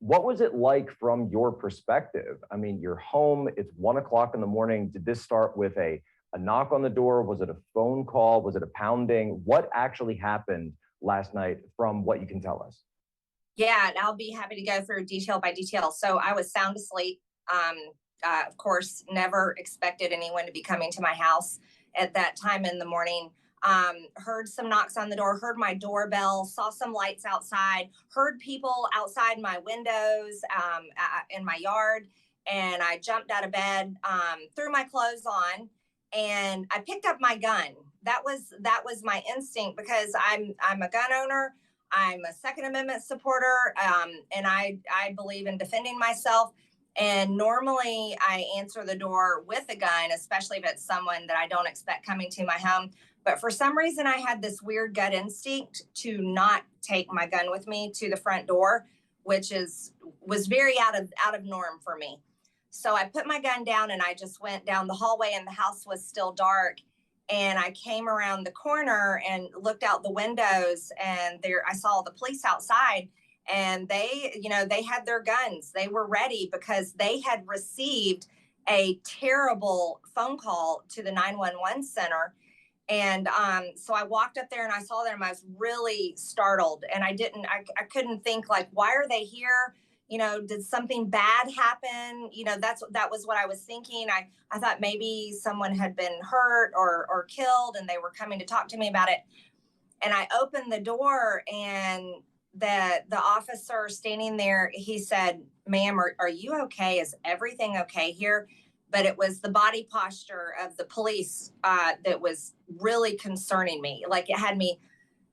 What was it like from your perspective? I mean, you're home, it's 1 o'clock in the morning. Did this start with a knock on the door? Was it a phone call? Was it a pounding? What actually happened last night from what you can tell us? Yeah, and I'll be happy to go through detail by detail. So I was sound asleep. Of course, never expected anyone to be coming to my house at that time in the morning. Heard some knocks on the door, heard my doorbell, saw some lights outside, heard people outside my windows in my yard. And I jumped out of bed, threw my clothes on, and I picked up my gun. That was my instinct, because I'm a gun owner. I'm a Second Amendment supporter, and I believe in defending myself. And normally I answer the door with a gun, especially if it's someone that I don't expect coming to my home. But for some reason, I had this weird gut instinct to not take my gun with me to the front door, which was very out of norm for me. So I put my gun down and I just went down the hallway, and the house was still dark. And I came around the corner and looked out the windows, and there I saw the police outside, and they had their guns. They were ready because they had received a terrible phone call to the 911 center. And so I walked up there and I saw them. I was really startled, and I couldn't think, like, why are they here? Did something bad happen? That was what I was thinking. I thought maybe someone had been hurt or killed, and they were coming to talk to me about it. And I opened the door, and the officer standing there, he said, "Ma'am, are you okay? Is everything okay here?" But it was the body posture of the police that was really concerning me. Like, it had me,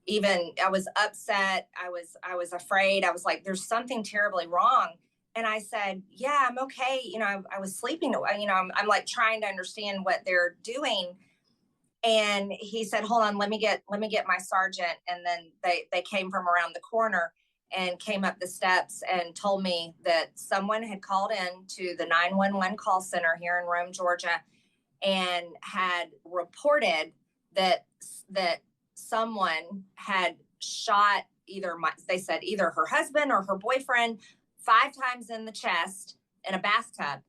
I was upset. I was afraid. I was like, there's something terribly wrong. And I said, yeah, I'm okay. I was sleeping. I'm like trying to understand what they're doing. And he said, hold on, let me get my sergeant. And then they came from around the corner and came up the steps and told me that someone had called in to the 911 call center here in Rome, Georgia, and had reported that someone had shot they said either her husband or her boyfriend 5 times in the chest in a bathtub.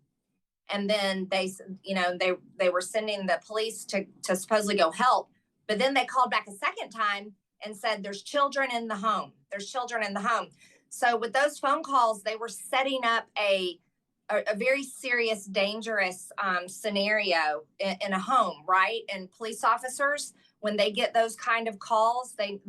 And then they were sending the police to supposedly go help. But then they called back a second time and said, there's children in the home. So with those phone calls, they were setting up a very serious, dangerous scenario in a home, right? And police officers, when they get those kind of calls, they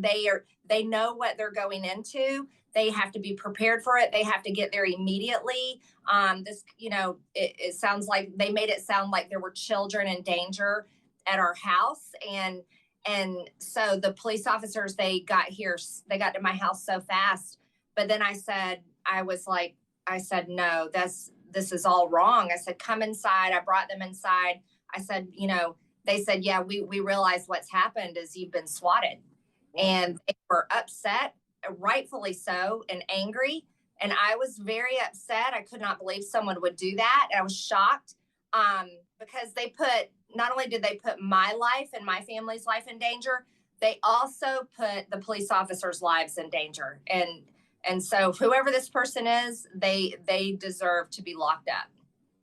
know what they're going into. They have to be prepared for it. They have to get there immediately. It sounds like they made it sound like there were children in danger at our house. And so the police officers, they got to my house so fast. But then I said, no, this is all wrong. I said, come inside. I brought them inside. I said, they said, yeah, we realize what's happened is you've been swatted. And they were upset, rightfully so, and angry. And I was very upset. I could not believe someone would do that. And I was shocked because not only did they put my life and my family's life in danger, they also put the police officers' lives in danger. And so whoever this person is, they deserve to be locked up.